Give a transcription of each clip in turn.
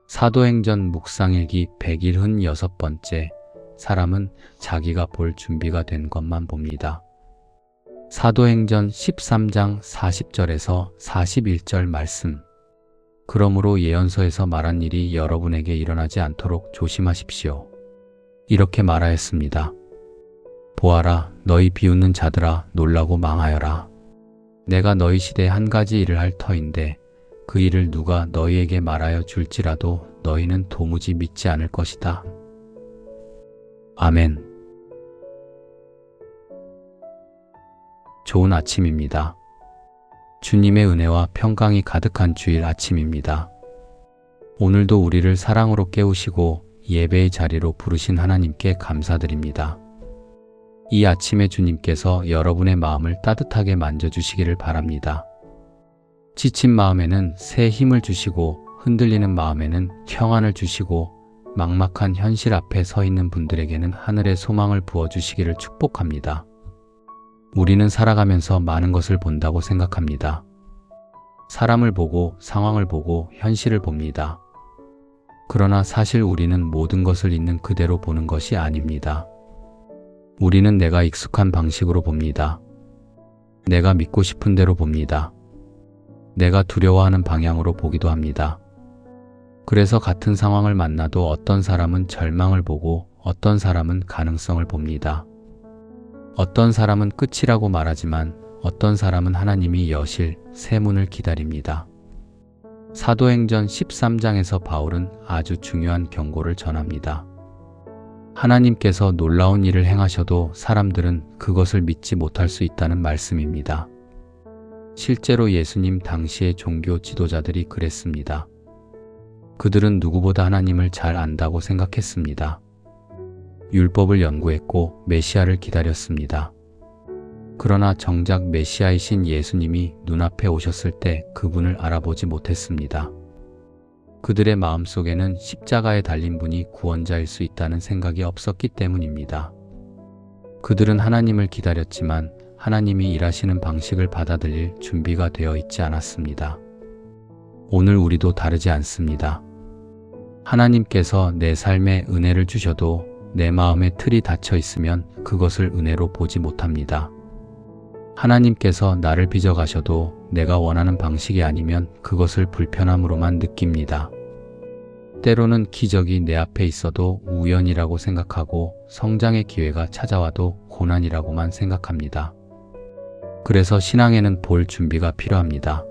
사도행전 묵상일기 176번째. 사람은 자기가 볼 준비가 된 것만 봅니다. 사도행전 13장 40절에서 41절 말씀. 그러므로 예언서에서 말한 일이 여러분에게 일어나지 않도록 조심하십시오. 이렇게 말하였습니다. 보아라, 너희 비웃는 자들아, 놀라고 망하여라. 내가 너희 시대에 한 가지 일을 할 터인데 그 일을 누가 너희에게 말하여 줄지라도 너희는 도무지 믿지 않을 것이다. 아멘. 좋은 아침입니다. 주님의 은혜와 평강이 가득한 주일 아침입니다. 오늘도 우리를 사랑으로 깨우시고 예배의 자리로 부르신 하나님께 감사드립니다. 이 아침에 주님께서 여러분의 마음을 따뜻하게 만져주시기를 바랍니다. 지친 마음에는 새 힘을 주시고 흔들리는 마음에는 평안을 주시고 막막한 현실 앞에 서 있는 분들에게는 하늘의 소망을 부어주시기를 축복합니다. 우리는 살아가면서 많은 것을 본다고 생각합니다. 사람을 보고 상황을 보고 현실을 봅니다. 그러나 사실 우리는 모든 것을 있는 그대로 보는 것이 아닙니다. 우리는 내가 익숙한 방식으로 봅니다. 내가 믿고 싶은 대로 봅니다. 내가 두려워하는 방향으로 보기도 합니다. 그래서 같은 상황을 만나도 어떤 사람은 절망을 보고 어떤 사람은 가능성을 봅니다. 어떤 사람은 끝이라고 말하지만 어떤 사람은 하나님이 여실 새 문을 기다립니다. 사도행전 13장에서 바울은 아주 중요한 경고를 전합니다. 하나님께서 놀라운 일을 행하셔도 사람들은 그것을 믿지 못할 수 있다는 말씀입니다. 실제로 예수님 당시의 종교 지도자들이 그랬습니다. 그들은 누구보다 하나님을 잘 안다고 생각했습니다. 율법을 연구했고 메시아를 기다렸습니다. 그러나 정작 메시아이신 예수님이 눈앞에 오셨을 때 그분을 알아보지 못했습니다. 그들의 마음속에는 십자가에 달린 분이 구원자일 수 있다는 생각이 없었기 때문입니다. 그들은 하나님을 기다렸지만 하나님이 일하시는 방식을 받아들일 준비가 되어 있지 않았습니다. 오늘 우리도 다르지 않습니다. 하나님께서 내 삶에 은혜를 주셔도 내 마음에 틀이 닫혀 있으면 그것을 은혜로 보지 못합니다. 하나님께서 나를 빚어가셔도 내가 원하는 방식이 아니면 그것을 불편함으로만 느낍니다. 때로는 기적이 내 앞에 있어도 우연이라고 생각하고 성장의 기회가 찾아와도 고난이라고만 생각합니다. 그래서 신앙에는 볼 준비가 필요합니다.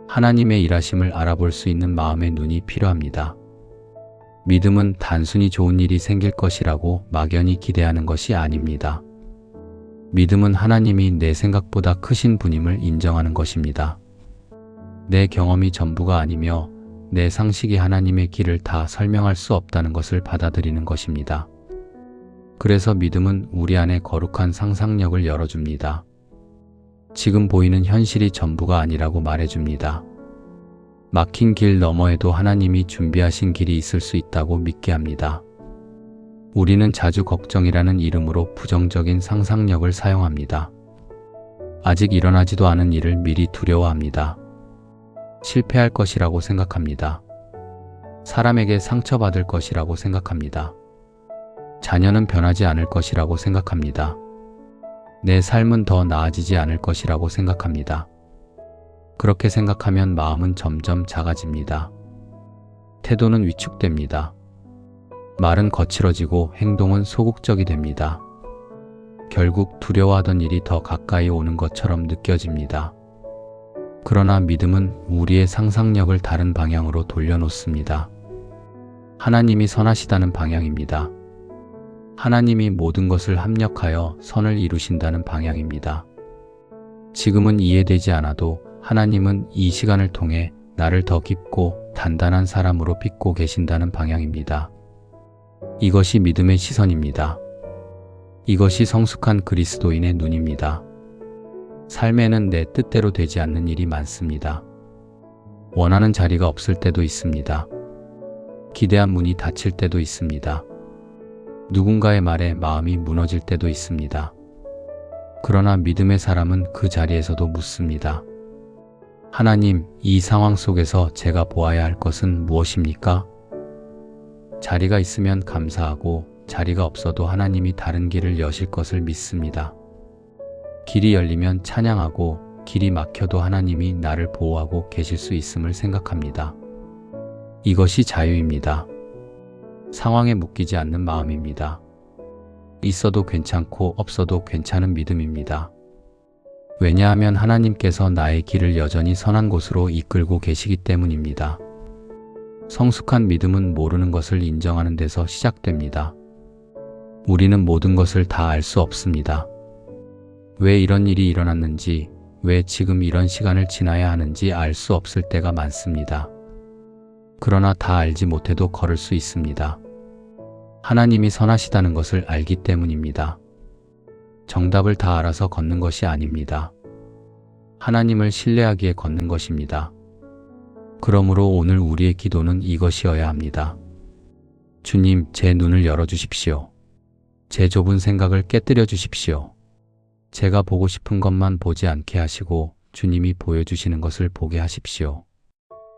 하나님의 일하심을 알아볼 수 있는 마음의 눈이 필요합니다. 믿음은 단순히 좋은 일이 생길 것이라고 막연히 기대하는 것이 아닙니다. 믿음은 하나님이 내 생각보다 크신 분임을 인정하는 것입니다. 내 경험이 전부가 아니며 내 상식이 하나님의 길을 다 설명할 수 없다는 것을 받아들이는 것입니다. 그래서 믿음은 우리 안에 거룩한 상상력을 열어줍니다. 지금 보이는 현실이 전부가 아니라고 말해줍니다. 막힌 길 너머에도 하나님이 준비하신 길이 있을 수 있다고 믿게 합니다. 우리는 자주 걱정이라는 이름으로 부정적인 상상력을 사용합니다. 아직 일어나지도 않은 일을 미리 두려워합니다. 실패할 것이라고 생각합니다. 사람에게 상처받을 것이라고 생각합니다. 자녀는 변하지 않을 것이라고 생각합니다. 내 삶은 더 나아지지 않을 것이라고 생각합니다. 그렇게 생각하면 마음은 점점 작아집니다. 태도는 위축됩니다. 말은 거칠어지고 행동은 소극적이 됩니다. 결국 두려워하던 일이 더 가까이 오는 것처럼 느껴집니다. 그러나 믿음은 우리의 상상력을 다른 방향으로 돌려놓습니다. 하나님이 선하시다는 방향입니다. 하나님이 모든 것을 합력하여 선을 이루신다는 방향입니다. 지금은 이해되지 않아도 하나님은 이 시간을 통해 나를 더 깊고 단단한 사람으로 빚고 계신다는 방향입니다. 이것이 믿음의 시선입니다. 이것이 성숙한 그리스도인의 눈입니다. 삶에는 내 뜻대로 되지 않는 일이 많습니다. 원하는 자리가 없을 때도 있습니다. 기대한 문이 닫힐 때도 있습니다. 누군가의 말에 마음이 무너질 때도 있습니다. 그러나 믿음의 사람은 그 자리에서도 묻습니다. 하나님, 이 상황 속에서 제가 보아야 할 것은 무엇입니까? 자리가 있으면 감사하고 자리가 없어도 하나님이 다른 길을 여실 것을 믿습니다. 길이 열리면 찬양하고 길이 막혀도 하나님이 나를 보호하고 계실 수 있음을 생각합니다. 이것이 자유입니다. 상황에 묶이지 않는 마음입니다. 있어도 괜찮고 없어도 괜찮은 믿음입니다. 왜냐하면 하나님께서 나의 길을 여전히 선한 곳으로 이끌고 계시기 때문입니다. 성숙한 믿음은 모르는 것을 인정하는 데서 시작됩니다. 우리는 모든 것을 다 알 수 없습니다. 왜 이런 일이 일어났는지, 왜 지금 이런 시간을 지나야 하는지 알 수 없을 때가 많습니다. 그러나 다 알지 못해도 걸을 수 있습니다. 하나님이 선하시다는 것을 알기 때문입니다. 정답을 다 알아서 걷는 것이 아닙니다. 하나님을 신뢰하기에 걷는 것입니다. 그러므로 오늘 우리의 기도는 이것이어야 합니다. 주님, 제 눈을 열어주십시오. 제 좁은 생각을 깨뜨려 주십시오. 제가 보고 싶은 것만 보지 않게 하시고 주님이 보여주시는 것을 보게 하십시오.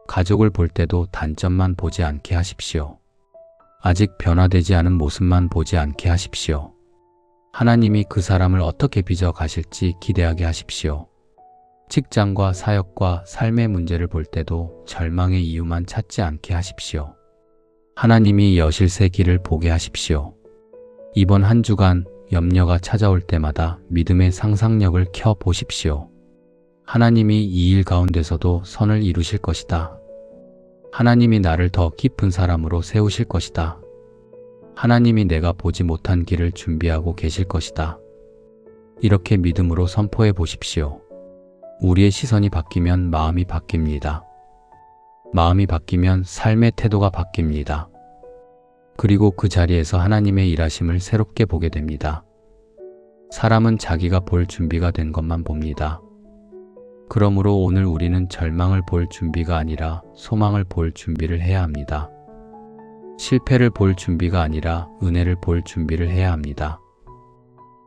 가족을 볼 때도 단점만 보지 않게 하십시오. 아직 변화되지 않은 모습만 보지 않게 하십시오. 하나님이 그 사람을 어떻게 빚어 가실지 기대하게 하십시오. 직장과 사역과 삶의 문제를 볼 때도 절망의 이유만 찾지 않게 하십시오. 하나님이 여실 새 길을 보게 하십시오. 이번 한 주간 염려가 찾아올 때마다 믿음의 상상력을 켜 보십시오. 하나님이 이 일 가운데서도 선을 이루실 것이다. 하나님이 나를 더 깊은 사람으로 세우실 것이다. 하나님이 내가 보지 못한 길을 준비하고 계실 것이다. 이렇게 믿음으로 선포해 보십시오. 우리의 시선이 바뀌면 마음이 바뀝니다. 마음이 바뀌면 삶의 태도가 바뀝니다. 그리고 그 자리에서 하나님의 일하심을 새롭게 보게 됩니다. 사람은 자기가 볼 준비가 된 것만 봅니다. 그러므로 오늘 우리는 절망을 볼 준비가 아니라 소망을 볼 준비를 해야 합니다. 실패를 볼 준비가 아니라 은혜를 볼 준비를 해야 합니다.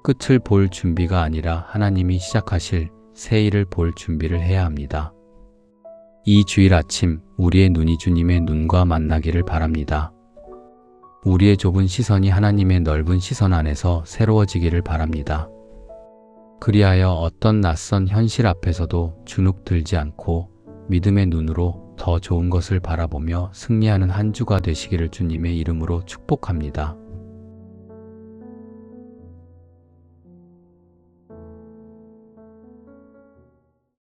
끝을 볼 준비가 아니라 하나님이 시작하실 새 일을 볼 준비를 해야 합니다. 이 주일 아침 우리의 눈이 주님의 눈과 만나기를 바랍니다. 우리의 좁은 시선이 하나님의 넓은 시선 안에서 새로워지기를 바랍니다. 그리하여 어떤 낯선 현실 앞에서도 주눅 들지 않고 믿음의 눈으로 더 좋은 것을 바라보며 승리하는 한 주가 되시기를 주님의 이름으로 축복합니다.